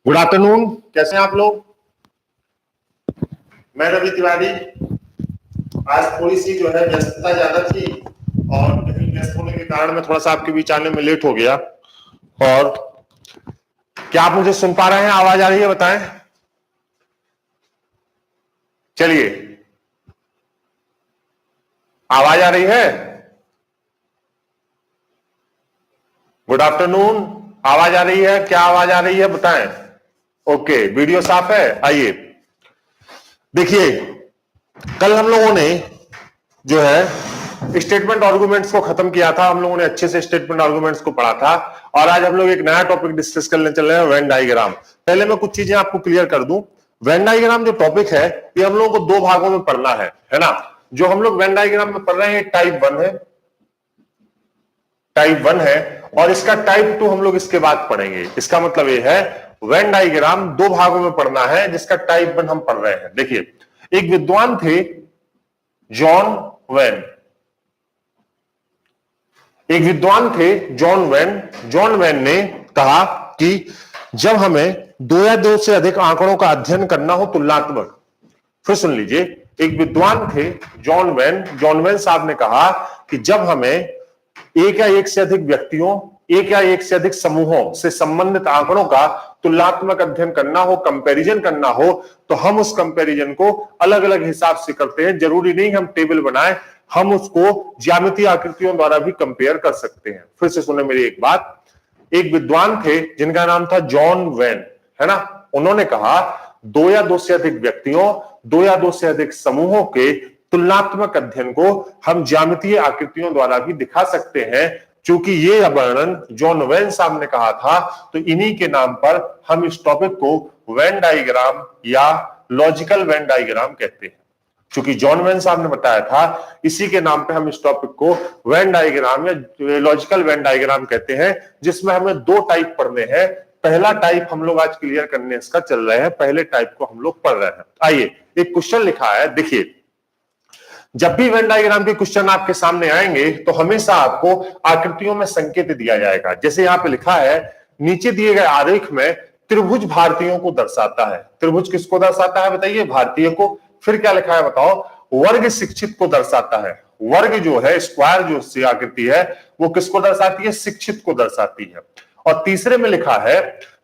Good afternoon, कैसे हैं आप लोग। मैं रवि तिवारी। आज थोड़ी सी जो है व्यस्तता ज्यादा थी और कहीं व्यस्त होने के कारण मैं थोड़ा सा आपके बीच आने में लेट हो गया। और क्या आप मुझे सुन पा रहे हैं? आवाज आ रही है? बताएं। चलिए, आवाज आ रही है? गुड आफ्टरनून, आवाज आ रही है? क्या आवाज आ रही है बताएं। ओके, वीडियो साफ है। आइए देखिए, कल हम लोगों ने जो है स्टेटमेंट आर्गुमेंट्स को खत्म किया था। हम लोगों ने अच्छे से स्टेटमेंट आर्गुमेंट्स को पढ़ा था और आज हम लोग एक नया टॉपिक डिस्कस करने चल रहे हैं, वेन डायग्राम। पहले मैं कुछ चीजें आपको क्लियर कर दूं। वेन डायग्राम जो टॉपिक है ये हम लोगों को दो भागों में पढ़ना है ना। जो हम लोग वेन डायग्राम में पढ़ रहे हैं टाइप 1 है, टाइप 1 है, और इसका टाइप 2 हम लोग इसके बाद पढ़ेंगे। इसका मतलब ये है वेन डायग्राम दो भागों में पढ़ना है, जिसका टाइप 1 हम पढ़ रहे हैं। देखिए, एक विद्वान थे जॉन वेन। एक विद्वान थे जॉन वेन। जॉन वेन ने कहा कि जब हमें दो या दो से अधिक आंकड़ों का अध्ययन करना हो तुलनात्मक। फिर सुन लीजिए, एक विद्वान थे जॉन वेन। जॉन वेन साहब ने कहा कि जब हमें एक या एक से अधिक व्यक्तियों, एक या एक से अधिक समूहों से संबंधित आंकड़ों का तुलनात्मक अध्ययन करना हो, कंपैरिजन करना हो, तो हम उस कंपैरिजन को अलग अलग हिसाब से करते हैं। जरूरी नहीं हम टेबल बनाएं, हम उसको ज्यामितीय आकृतियों द्वारा भी कंपेयर कर सकते हैं। फिर से सुने मेरी एक बात। एक विद्वान थे जिनका नाम था जॉन वेन, है ना। उन्होंने कहा दो या दो से अधिक व्यक्तियों, दो या दो से अधिक समूहों के तुलनात्मक अध्ययन को हम ज्यामितीय आकृतियों द्वारा भी दिखा सकते हैं। चूंकि ये वर्णन जॉन वेन साहब ने कहा था, तो इन्हीं के नाम पर हम इस टॉपिक को वेन डायग्राम या लॉजिकल वेन डायग्राम कहते हैं। चूंकि जॉन वेन साहब ने बताया था, इसी के नाम पे हम इस टॉपिक को वेन डायग्राम या लॉजिकल वेन डायग्राम कहते हैं, जिसमें हमें दो टाइप पढ़ने हैं। पहला टाइप हम लोग आज क्लियर करने इसका चल रहे हैं, पहले टाइप को हम लोग पढ़ रहे हैं। आइए, एक क्वेश्चन लिखा है, देखिए। जब भी वेन डायग्राम के क्वेश्चन आपके सामने आएंगे तो हमेशा आपको आकृतियों में संकेत दिया जाएगा। जैसे यहां पे लिखा है, नीचे दिए गए आरेख में त्रिभुज भारतीयों को दर्शाता है। त्रिभुज किसको दर्शाता है बताइए? भारतीय को। फिर क्या लिखा है बताओ? वर्ग शिक्षित को दर्शाता है। वर्ग जो है, स्क्वायर जो आकृति है, वो किसको दर्शाती है? शिक्षित को दर्शाती है। और तीसरे में लिखा है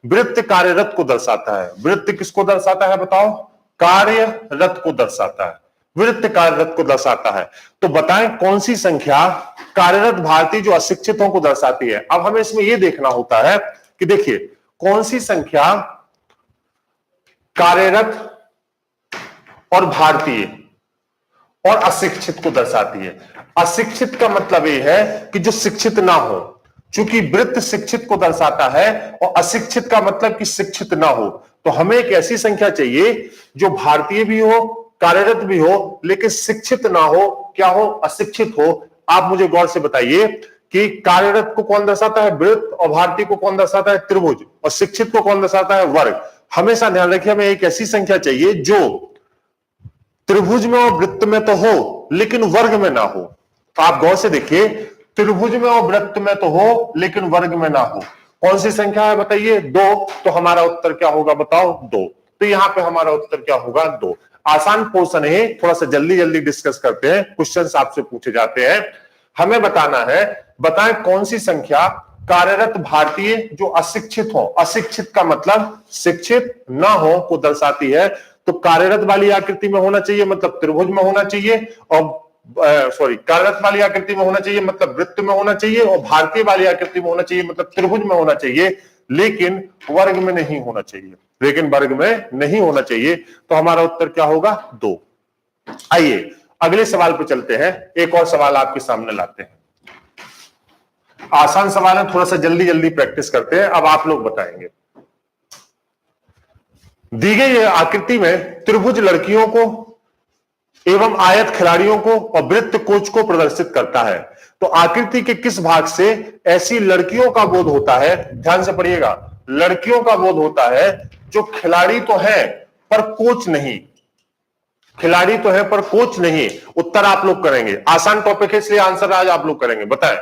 वृत्त कार्यरत को दर्शाता है। वृत्त किसको दर्शाता है बताओ? कार्यरत को दर्शाता है, वृत्त कार्यरत को दर्शाता है। तो बताएं कौन सी संख्या कार्यरत भारतीय जो अशिक्षितों को दर्शाती है। अब हमें इसमें यह देखना होता है कि देखिए, कौन सी संख्या कार्यरत और भारतीय और अशिक्षित को दर्शाती है। अशिक्षित का मतलब यह है कि जो शिक्षित ना हो। चूंकि वृत्त शिक्षित को दर्शाता है और अशिक्षित का मतलब कि शिक्षित ना हो, तो हमें एक ऐसी संख्या चाहिए जो भारतीय भी हो, कार्यरत भी हो, लेकिन शिक्षित ना हो। क्या हो? अशिक्षित हो। आप मुझे गौर से बताइए कि कार्यरत को कौन दर्शाता है? वृत्त। और भारतीय को कौन दर्शाता है? त्रिभुज। और शिक्षित को कौन दर्शाता है? वर्ग। हमेशा ध्यान रखिए, हमें एक ऐसी संख्या चाहिए जो त्रिभुज में और वृत्त में तो हो लेकिन वर्ग में ना हो। तो आप गौर से देखिए, त्रिभुज में और वृत्त में तो हो लेकिन वर्ग में ना हो। कौन सी संख्या है बताइए? 2। तो हमारा उत्तर क्या होगा बताओ? 2। तो यहां पे हमारा उत्तर क्या होगा? 2। आसान पोर्शन है, थोड़ा सा जल्दी जल्दी डिस्कस करते हैं। क्वेश्चंस आपसे पूछे जाते हैं, हमें बताना है, बताएं कौन सी संख्या कार्यरत भारतीय जो अशिक्षित हो, अशिक्षित का मतलब शिक्षित ना हो, को दर्शाती है। तो कार्यरत वाली आकृति में होना चाहिए, मतलब त्रिभुज में होना चाहिए, और कार्यरत वाली आकृति में होना चाहिए मतलब वृत्त में होना चाहिए, और भारतीय वाली आकृति में होना चाहिए मतलब त्रिभुज में होना चाहिए, लेकिन वर्ग में नहीं होना चाहिए। लेकिन वर्ग में नहीं होना चाहिए। तो हमारा उत्तर क्या होगा? 2। आइए अगले सवाल पे चलते हैं। एक और सवाल आपके सामने लाते हैं। आसान सवाल है, थोड़ा सा जल्दी जल्दी प्रैक्टिस करते हैं। अब आप लोग बताएंगे, दी गई आकृति में त्रिभुज लड़कियों को एवं आयत खिलाड़ियों को और वृत्त कोच को प्रदर्शित करता है। तो आकृति के किस भाग से ऐसी लड़कियों का बोध होता है? ध्यान से पढ़िएगा, लड़कियों का बोध होता है जो खिलाड़ी तो है पर कोच नहीं। खिलाड़ी तो है पर कोच नहीं। उत्तर आप लोग करेंगे, आसान टॉपिक है इसलिए आंसर आज आप लोग करेंगे। बताएं।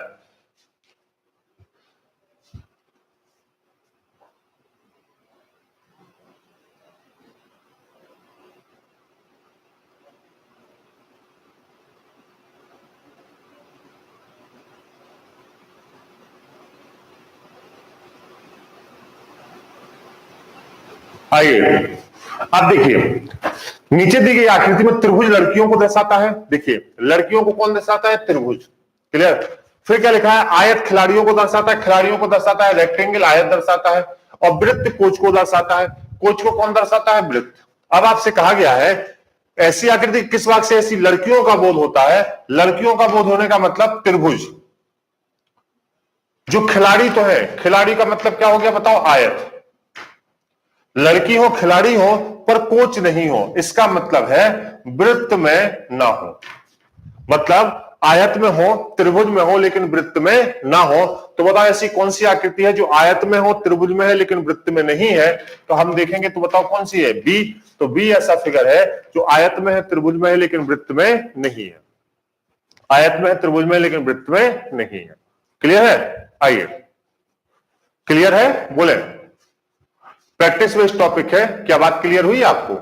आइए अब देखिए, नीचे दी गई आकृति में त्रिभुज लड़कियों को दर्शाता है। देखिए लड़कियों को कौन दर्शाता है? त्रिभुज। क्लियर। फिर क्या लिखा है? आयत खिलाड़ियों को दर्शाता है, खिलाड़ियों को दर्शाता है, रेक्टेंगल आयत दर्शाता है, और वृत्त कोच को दर्शाता है। कोच को कौन दर्शाता है? वृत्त। अब आपसे कहा गया है ऐसी आकृति किस वाक्य से ऐसी लड़कियों का बोध होता है? लड़कियों का बोध होने का मतलब त्रिभुज। जो खिलाड़ी तो है, खिलाड़ी का मतलब क्या हो गया बताओ? आयत। लड़की हो, खिलाड़ी हो, पर कोच नहीं हो, इसका मतलब है वृत्त में ना हो। मतलब आयत में हो, त्रिभुज में हो, लेकिन वृत्त में ना हो। तो बताओ ऐसी कौन सी आकृति है जो आयत में हो, त्रिभुज में है, लेकिन वृत्त में नहीं है? तो हम देखेंगे, तो बताओ कौन सी है? बी। तो बी ऐसा फिगर है जो आयत में है, त्रिभुज में है, लेकिन वृत्त में नहीं है। आयत में है, त्रिभुज में, लेकिन वृत्त में नहीं है। क्लियर है? आइए, क्लियर है? बोले। प्रैक्टिस बेस्ड टॉपिक है, क्या बात क्लियर हुई आपको?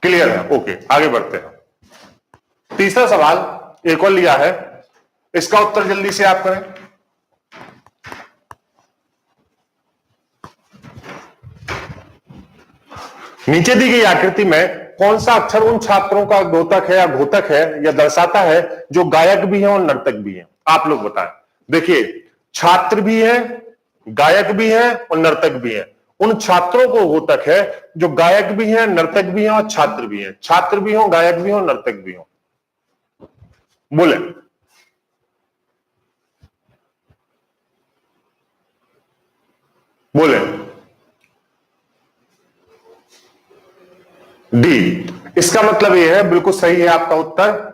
क्लियर है? ओके, आगे बढ़ते हैं। तीसरा सवाल एक और लिया है, इसका उत्तर जल्दी से आप करें। नीचे दी गई आकृति में कौन सा अक्षर उन छात्रों का द्योतक है या घोतक है या दर्शाता है जो गायक भी है और नर्तक भी है? आप लोग बताएं। देखिए छात्र भी है, गायक भी है और नर्तक भी है। उन छात्रों को घोतक है जो गायक भी है, नर्तक भी है और छात्र भी है। छात्र भी हो, गायक भी हो, नर्तक भी हो। बोले। बोले। डी। इसका मतलब यह है, बिल्कुल सही है आपका उत्तर।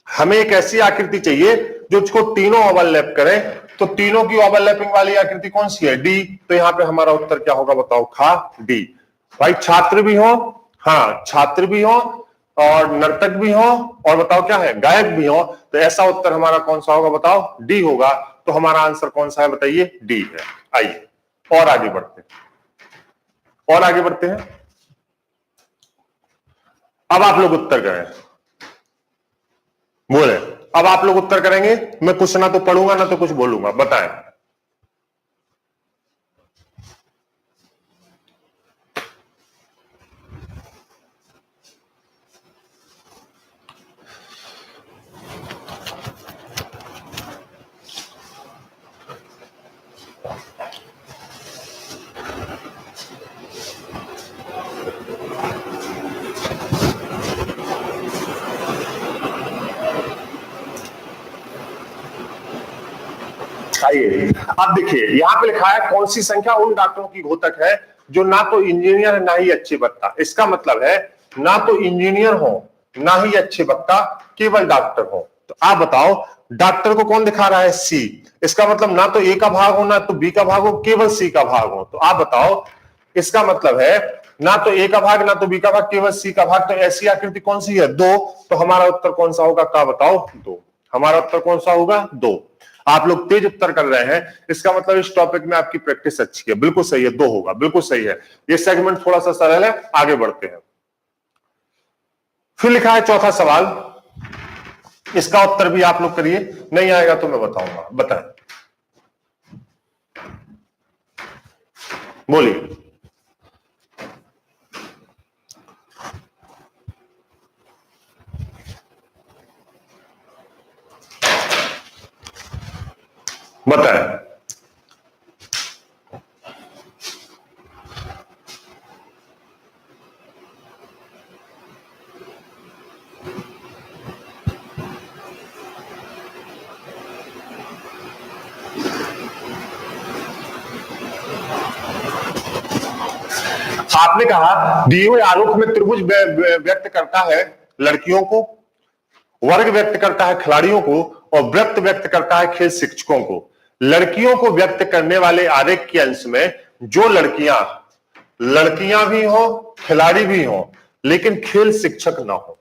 हमें एक ऐसी आकृति चाहिए जो इसको तीनों ओवरलैप करे। तो तीनों की ओवरलैपिंग वाली आकृति कौन सी है? डी। तो यहां पे हमारा उत्तर क्या होगा बताओ? खा, डी। भाई छात्र भी हो, हाँ छात्र भी हो और नर्तक भी हो, और बताओ क्या है? गायक भी हो। तो ऐसा उत्तर हमारा कौन सा होगा बताओ? डी होगा। तो हमारा आंसर कौन सा है बताइए? डी है। आइए और आगे बढ़ते हैं, और आगे बढ़ते हैं। अब आप लोग उत्तर करें। बोले। अब आप लोग उत्तर करेंगे, मैं कुछ ना तो पढ़ूंगा ना तो कुछ बोलूंगा, बताएं। आइए अब देखिए, यहां पे लिखा है कौन सी संख्या उन डॉक्टरों की घोतक है जो ना तो इंजीनियर है ना ही अच्छे वक्ता। इसका मतलब है ना तो इंजीनियर हो ना ही अच्छे वक्ता, केवल डॉक्टर हो। तो आप बताओ डॉक्टर को कौन दिखा रहा है? सी। इसका मतलब ना तो ए का भाग हो ना तो बी का भाग हो, केवल सी का भाग हो। तो आप बताओ इसका मतलब है ना तो ए का भाग ना तो बी का भाग, केवल सी का भाग। तो ऐसी आकृति कौन सी है? दो। तो हमारा उत्तर कौन सा होगा? का बताओ? दो। हमारा उत्तर कौन सा होगा? दो। आप लोग तेज उत्तर कर रहे हैं, इसका मतलब इस टॉपिक में आपकी प्रैक्टिस अच्छी है। बिल्कुल सही है, दो होगा, बिल्कुल सही है। ये सेगमेंट थोड़ा सा सरल है, आगे बढ़ते हैं। फिर लिखा है चौथा सवाल, इसका उत्तर भी आप लोग करिए, नहीं आएगा तो मैं बताऊंगा। बताएं, बोलिए। बताएं। आपने कहा दिए हुए आलोक में त्रिभुज व्यक्त करता है लड़कियों को, वर्ग व्यक्त करता है खिलाड़ियों को, और वृत्त व्यक्त करता है खेल शिक्षकों को। लड़कियों को व्यक्त करने वाले आरेख के अंश में जो लड़कियां भी हो, खिलाड़ी भी हो, लेकिन खेल शिक्षक ना हो।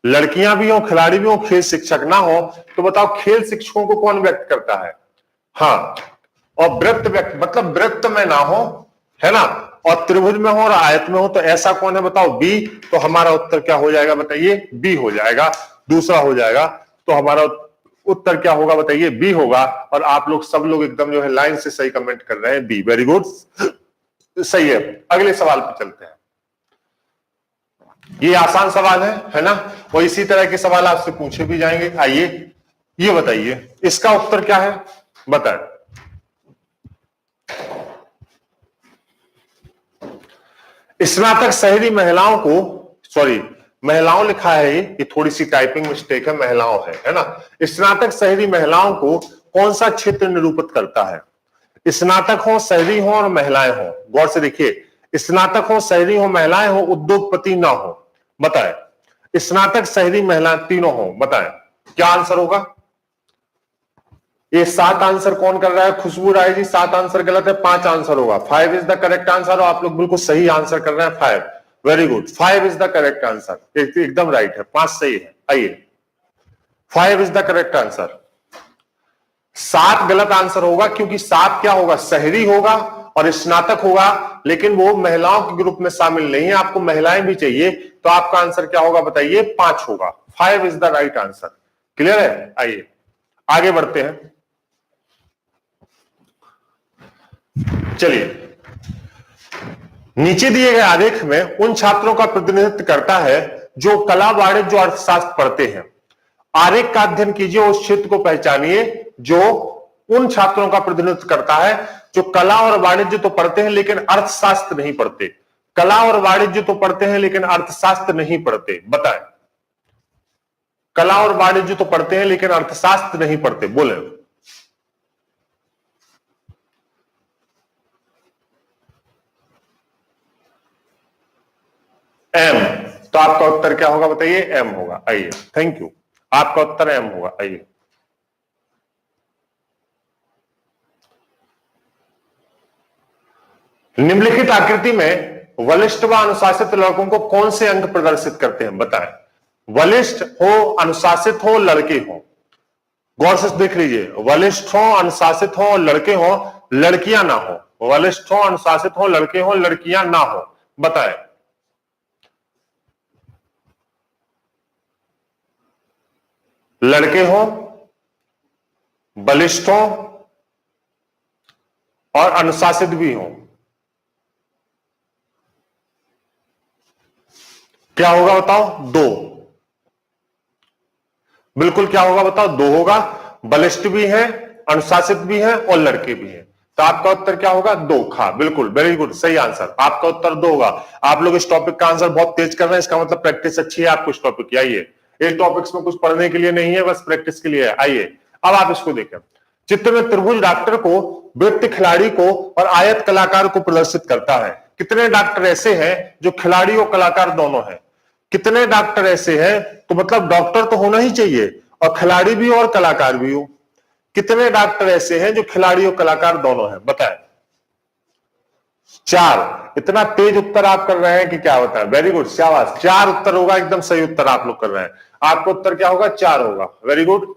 लड़कियां भी हो, खिलाड़ी भी हो, खेल शिक्षक ना हो। तो बताओ खेल शिक्षकों को कौन व्यक्त करता है? हाँ, और वृत्त व्यक्त मतलब वृत्त में ना हो, है ना, और त्रिभुज में हो और आयत में हो। तो ऐसा कौन है बताओ? बी। तो हमारा उत्तर क्या हो जाएगा बताइए? बी हो जाएगा, दूसरा हो जाएगा। तो हमारा उत्तर क्या होगा बताइए? बी होगा। और आप लोग सब लोग एकदम जो है लाइन से सही कमेंट कर रहे हैं, बी। वेरी गुड, सही है। अगले सवाल पे चलते हैं। ये आसान सवाल है ना? और इसी तरह के सवाल आपसे पूछे भी जाएंगे। आइए ये बताइए, इसका उत्तर क्या है? बताएं। स्नातक शहरी महिलाओं को, सॉरी महिलाओं लिखा है, ये थोड़ी सी टाइपिंग मिस्टेक है, महिलाओं है ना? स्नातक शहरी महिलाओं को कौन सा क्षेत्र निरूपित करता है? स्नातक हो, शहरी हो और महिलाएं हो। गौर से देखिए, स्नातक हो, शहरी हो, महिलाएं हो, उद्योगपति ना हो। बताएं। स्नातक, शहरी, महिला तीनों हो। बताएं क्या आंसर होगा? ये 7 आंसर कौन कर रहा है? खुशबू राय जी। 7 आंसर गलत है, 5 आंसर होगा। 5 इज द करेक्ट आंसर। आप लोग बिल्कुल सही आंसर कर रहे हैं, 5। Very good, 5 is the correct answer, एकदम राइट है, 5 सही है। आइए, 5 इज द करेक्ट आंसर। 7 गलत आंसर होगा, क्योंकि 7 क्या होगा? शहरी होगा और स्नातक होगा, लेकिन वो महिलाओं के ग्रुप में शामिल नहीं है। आपको महिलाएं भी चाहिए, तो आपका आंसर क्या होगा बताइए? 5 होगा। 5 is the right answer. Clear है? आइए आगे बढ़ते हैं। चलिए, नीचे दिए गए आरेख में उन छात्रों का प्रतिनिधित्व करता है जो कला, वाणिज्य और अर्थशास्त्र पढ़ते हैं। आरेख का अध्ययन कीजिए, उस क्षेत्र को पहचानिए जो उन छात्रों का प्रतिनिधित्व करता है जो कला और वाणिज्य तो पढ़ते हैं लेकिन अर्थशास्त्र नहीं पढ़ते। कला और वाणिज्य तो पढ़ते हैं लेकिन अर्थशास्त्र नहीं पढ़ते। बताएं। कला और वाणिज्य तो पढ़ते हैं लेकिन अर्थशास्त्र नहीं पढ़ते। बोले। एम। तो आपका उत्तर क्या होगा बताइए? एम होगा। आइए, थैंक यू, आपका उत्तर एम होगा। आइए, निम्नलिखित आकृति में वरिष्ठ व अनुशासित लड़कों को कौन से अंक प्रदर्शित करते हैं? बताएं। वरिष्ठ हो, अनुशासित हो, लड़के हो। गौर से देख लीजिए, वरिष्ठ हो, अनुशासित हो, लड़के हो, लड़कियां ना हो। वरिष्ठ हो, अनुशासित हो, लड़के हो, लड़कियां ना हो। बताएं। लड़के हो, बलिष्ठ हो और अनुशासित भी हो। क्या होगा बताओ? 2। बिल्कुल क्या होगा बताओ? 2 होगा। बलिष्ठ भी है, अनुशासित भी है और लड़के भी हैं। तो आपका उत्तर क्या होगा? 2 खा। बिल्कुल, वेरी गुड, सही आंसर। आपका उत्तर 2 होगा। आप लोग इस टॉपिक का आंसर बहुत तेज कर रहे हैं, इसका मतलब प्रैक्टिस अच्छी है आपको इस टॉपिक की। आइए, इस टॉपिक्स में कुछ पढ़ने के लिए नहीं है, बस प्रैक्टिस के लिए है। आइए अब आप इसको देखें। चित्र में त्रिभुज डॉक्टर को, वृत्त खिलाड़ी को और आयत कलाकार को प्रदर्शित करता है। कितने डॉक्टर ऐसे हैं जो खिलाड़ी और कलाकार दोनों हैं? कितने डॉक्टर ऐसे हैं? तो मतलब डॉक्टर तो होना ही चाहिए और खिलाड़ी भी और कलाकार भी हो। कितने डॉक्टर ऐसे हैं जो खिलाड़ी और कलाकार दोनों हैं? बताएं। 4। इतना तेज उत्तर आप कर रहे हैं कि क्या होता है? वेरी गुड, शाबाश। 4 उत्तर होगा, एकदम सही उत्तर आप लोग कर रहे हैं। आपका उत्तर क्या होगा? 4 होगा। Very good,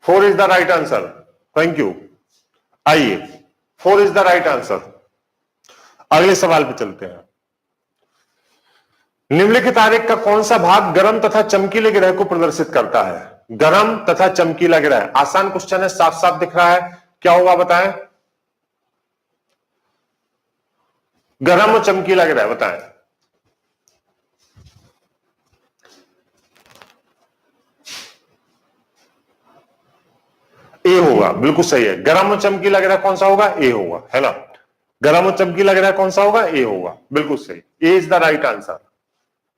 4 is the right answer. Thank you. आइए, 4 इज द राइट आंसर। अगले सवाल पे चलते हैं। निम्नलिखित आरेख का कौन सा भाग गर्म तथा चमकीले ग्रह को प्रदर्शित करता है? गर्म तथा चमकीला ग्रह, आसान क्वेश्चन है, साफ साफ दिख रहा है। क्या होगा बताएं? गर्म और चमकीला ग्रह, बताएं। ए होगा, बिल्कुल सही है। गर्म और चमकीला ग्रह कौन सा होगा? ए होगा, है ना? गर्म और चमकीला ग्रह कौन सा होगा? ए होगा, बिल्कुल सही। A is the right answer.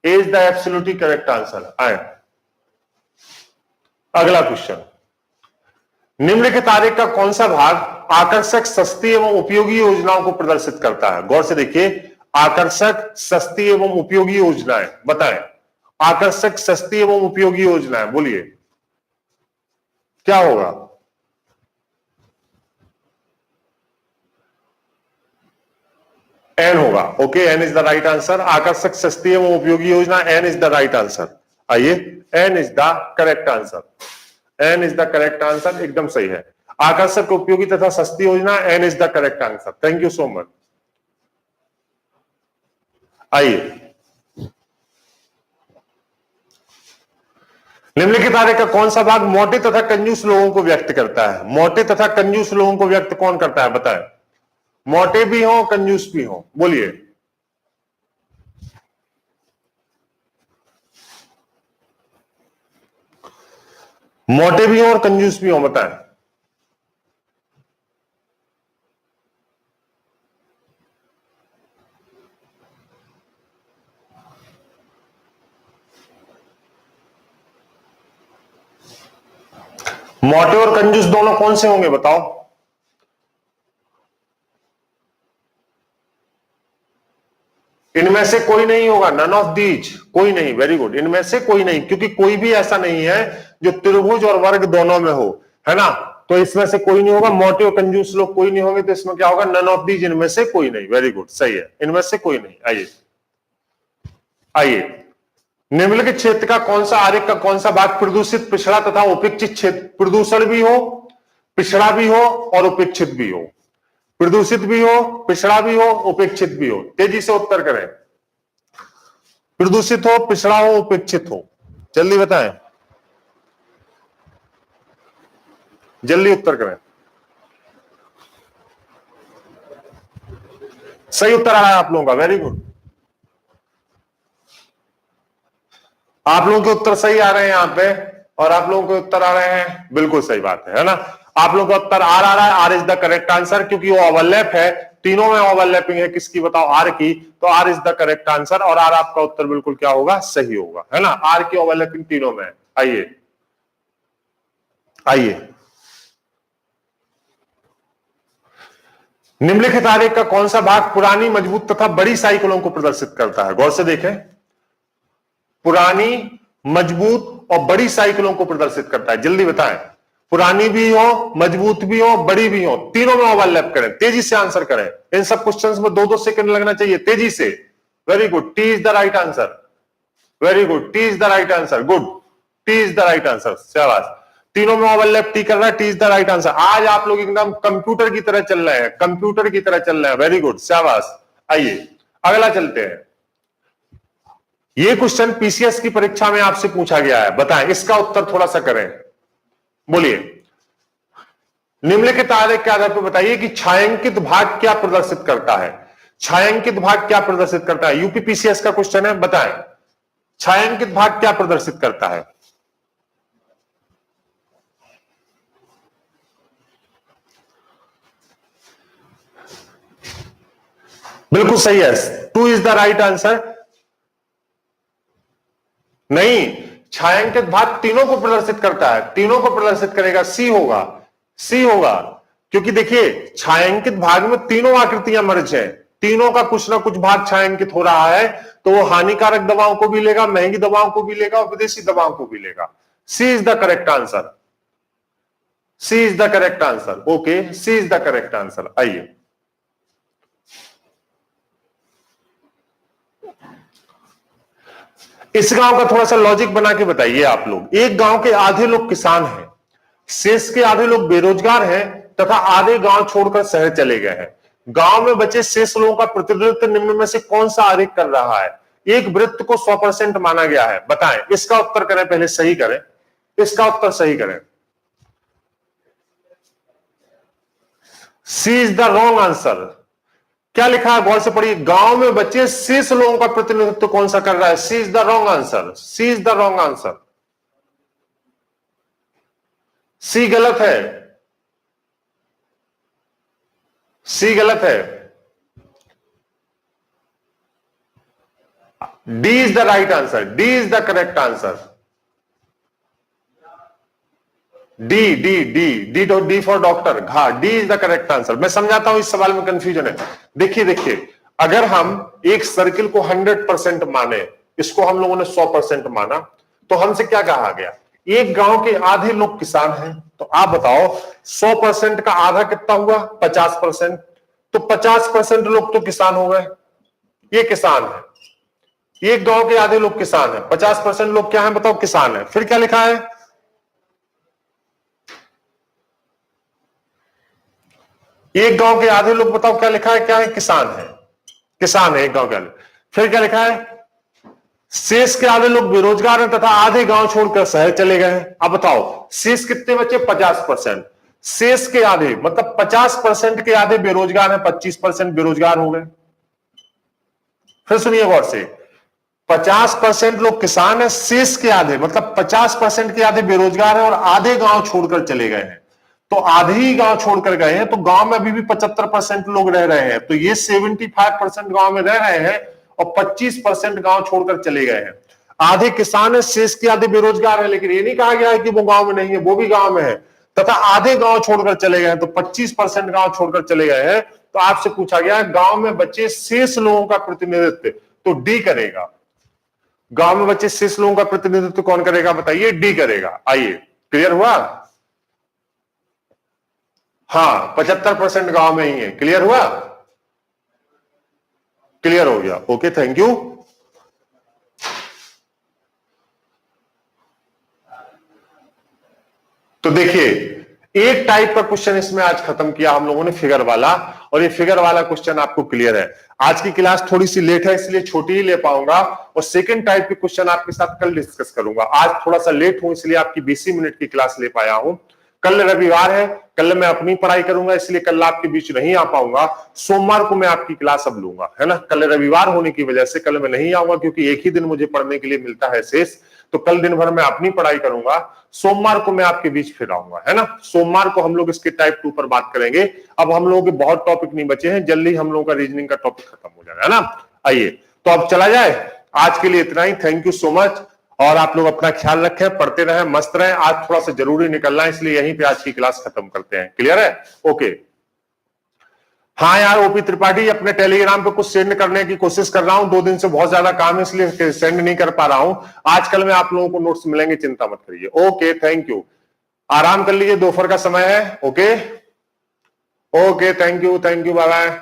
A is the absolutely correct answer. आए अगला क्वेश्चन। निम्नलिखित आरेख का कौन सा भाग आकर्षक, सस्ती एवं उपयोगी योजनाओं को प्रदर्शित करता है? गौर से देखिए, आकर्षक, सस्ती एवं उपयोगी योजनाएं। बताएं। आकर्षक, सस्ती एवं उपयोगी योजनाएं, बोलिए क्या होगा? एन होगा। Okay, N is the right answer. आकर्षक, सस्ती एवं उपयोगी योजना, N is the right answer. आइए, N is the correct answer. N is the correct answer, एकदम सही है। आकर्षक, उपयोगी तथा सस्ती योजना, N is the correct answer. Thank you so much. आइए, निम्नलिखित आरेख का कौन सा भाग मोटे तथा कंजूस लोगों को व्यक्त करता है? मोटे तथा कंजूस लोगों को व्यक्त कौन करता है बताएं? मोटे भी हो कंजूस भी हो, बोलिए। मोटे भी हो और कंजूस भी हो, बताएं। मोटे और कंजूस दोनों कौन से होंगे बताओ? इनमें से कोई नहीं होगा, नन ऑफ दीज, कोई नहीं। वेरी गुड, इनमें से कोई नहीं, क्योंकि कोई भी ऐसा नहीं है जो त्रिभुज और वर्ग दोनों में हो, है ना? तो इसमें से कोई नहीं होगा, मोटे और कंजूस लोग कोई नहीं होंगे, तो इसमें क्या होगा? नन ऑफ दीज, इनमें से कोई नहीं। वेरी गुड, सही है, इनमें से कोई नहीं। आइए आइए, निम्नलिखित क्षेत्र का कौन सा आरेख का कौन सा भाग प्रदूषित, पिछड़ा तथा उपेक्षित क्षेत्र? प्रदूषण भी हो, पिछड़ा भी हो और उपेक्षित भी हो। प्रदूषित भी हो, पिछड़ा भी हो, उपेक्षित भी हो। तेजी से उत्तर करें। प्रदूषित हो, पिछड़ा हो, उपेक्षित हो, जल्दी बताएं, जल्दी उत्तर करें। सही उत्तर आ रहा है आप लोगों का, वेरी गुड। आप लोगों के उत्तर सही आ रहे हैं यहां पे, और आप लोगों के उत्तर आ रहे हैं, बिल्कुल सही बात है ना? आप लोगों का उत्तर आर आ रहा है। R is the correct answer, क्योंकि वो ओवरलैप है, तीनों में ओवरलैपिंग है। किसकी बताओ? आर की। तो R is the correct answer, और आर आपका उत्तर बिल्कुल क्या होगा? सही होगा, है ना? आर की ओवरलैपिंग तीनों में है। आइए आइए, निम्नलिखित आरेख का कौन सा भाग पुरानी, मजबूत तथा बड़ी साइकिलों को प्रदर्शित करता है? गौर से देखें, पुरानी, मजबूत और बड़ी साइकिलों को प्रदर्शित करता है। जल्दी बताएं। पुरानी भी हो, मजबूत भी हो, बड़ी भी हो, तीनों में ओवरलैप करें। तेजी से आंसर करें, इन सब क्वेश्चंस में 2-2 सेकंड लगना चाहिए, तेजी से। Very good, T is the right answer. Very good, T is the right answer. Good, T is the right answer, शाबाश। तीनों में ओवरलैप टी कर रहा है, T is the right answer. आज आप लोग एकदम कंप्यूटर की तरह चल रहे हैं, कंप्यूटर की तरह चल रहे हैं। वेरी गुड, शाबाश। आइए अगला चलते हैं। ये क्वेश्चन पीसीएस की परीक्षा में आपसे पूछा गया है, बताएं इसका उत्तर थोड़ा सा करें, बोलिए। निम्नलिखित आरेख के आधार पर बताइए कि छायांकित भाग क्या प्रदर्शित करता है? छायांकित भाग क्या प्रदर्शित करता है? यूपी पीसीएस का क्वेश्चन है, बताएं छायांकित भाग क्या प्रदर्शित करता है? बिल्कुल सही है, 2 इज द राइट आंसर। नहीं, छायांकित भाग तीनों को प्रदर्शित करता है, तीनों को प्रदर्शित करेगा, सी होगा, सी होगा। क्योंकि देखिए छायांकित भाग में तीनों आकृतियां मर्ज है, तीनों का कुछ ना कुछ भाग छायांकित हो रहा है, तो वो हानिकारक दवाओं को भी लेगा, महंगी दवाओं को भी लेगा और विदेशी दवाओं को भी लेगा। C is the correct answer, C is the correct answer. Okay, C is the correct answer. आइए इस गांव का थोड़ा सा लॉजिक बना के बताइए आप लोग। एक गांव के आधे लोग किसान हैं, शेष के आधे लोग बेरोजगार हैं तथा आधे गांव छोड़कर शहर चले गए हैं। गांव में बचे शेष लोगों का प्रतिनिधित्व निम्न में से कौन सा आरेख कर रहा है? एक वृत्त को 100% माना गया है, बताएं इसका उत्तर करें, पहले सही करें, इसका उत्तर सही करें। सी इज द रॉन्ग आंसर। क्या लिखा है गौर से पढ़िए, गांव में बचे शेष लोगों का प्रतिनिधित्व कौन सा कर रहा है? C is the wrong answer, C is the wrong answer, C गलत है, सी गलत है। D is the right answer, D is the correct answer. D D D D D for doctor, घा, D is the correct answer. मैं समझाता हूं, इस सवाल में कंफ्यूजन है। देखिए देखिए, अगर हम एक सर्किल को 100% माने, इसको हम लोगों ने 100% माना, तो हमसे क्या कहा गया? एक गांव के आधे लोग किसान हैं, तो आप बताओ 100% का आधा कितना हुआ? 50%। तो 50% लोग तो किसान हो गए, ये किसान है। एक गांव के आधे लोग किसान है, 50% लोग क्या है बताओ? किसान है। फिर क्या लिखा है? एक गांव के आधे लोग बताओ क्या लिखा है? क्या है? किसान है, किसान है एक गांव के आधे। फिर क्या लिखा है? शेष के आधे लोग बेरोजगार हैं तथा आधे गांव छोड़कर शहर चले गए हैं। अब बताओ शेष कितने बचे? 50%। शेष के आधे मतलब 50% के आधे बेरोजगार हैं, 25% बेरोजगार हो गए। फिर सुनिए गौर से, 50% लोग किसान हैं, शेष के आधे मतलब 50% के आधे बेरोजगार हैं और आधे गांव छोड़कर चले गए हैं। तो आधे ही गांव छोड़कर गए हैं, तो गांव में अभी भी 75% लोग रह रहे हैं। तो ये 75% गांव में रह रहे हैं और 25% गांव छोड़कर चले गए हैं। आधे किसान है, शेष के आधे बेरोजगार है, लेकिन ये नहीं कहा गया है कि वो गांव में नहीं है, वो भी गांव में है। तथा आधे गांव छोड़कर चले गए हैं, तो 25% गांव छोड़कर चले गए हैं। तो आपसे पूछा गया गांव में बचे शेष लोगों का प्रतिनिधित्व, तो डी करेगा। गांव में बचे शेष लोगों का प्रतिनिधित्व कौन करेगा बताइए? डी करेगा। आइए, क्लियर हुआ? हाँ, 75% गांव में ही है। क्लियर हुआ? क्लियर हो गया। Okay, thank you. तो देखिए, एक टाइप का क्वेश्चन इसमें आज खत्म किया हम लोगों ने, फिगर वाला, और ये फिगर वाला क्वेश्चन आपको क्लियर है। आज की क्लास थोड़ी सी लेट है इसलिए छोटी ही ले पाऊंगा, और सेकंड टाइप के क्वेश्चन आपके साथ कल डिस्कस करूंगा। आज थोड़ा सा लेट हूं इसलिए आपकी 20 मिनट की क्लास ले पाया हूं। कल रविवार है, कल मैं अपनी पढ़ाई करूंगा इसलिए कल आपके बीच नहीं आ पाऊंगा। सोमवार को मैं आपकी क्लास अब लूंगा, है ना। कल रविवार होने की वजह से कल मैं नहीं आऊंगा, क्योंकि एक ही दिन मुझे पढ़ने के लिए मिलता है शेष। तो कल दिन भर मैं अपनी पढ़ाई करूंगा, सोमवार को मैं आपके बीच फिर आऊंगा, है ना। सोमवार को हम लोग इसके टाइप 2 पर बात करेंगे। अब हम लोगों के बहुत टॉपिक नहीं बचे हैं, जल्दी हम लोगों का रीजनिंग का टॉपिक खत्म हो जाएगा, है ना। आइए, तो अब चला जाए। आज के लिए इतना ही। थैंक यू सो मच, और आप लोग अपना ख्याल रखें, पढ़ते रहें, मस्त रहें। आज थोड़ा सा जरूरी निकलना है इसलिए यहीं पे आज की क्लास खत्म करते हैं। क्लियर है? ओके। हाँ यार, ओपी त्रिपाठी, अपने टेलीग्राम पे कुछ सेंड करने की कोशिश कर रहा हूं। 2 दिन से बहुत ज्यादा काम है इसलिए सेंड नहीं कर पा रहा हूं। आजकल में आप लोगों को नोट्स मिलेंगे, चिंता मत करिए। Okay, thank you. आराम कर लीजिए, दोपहर का समय है। Okay okay, thank you, bye bye.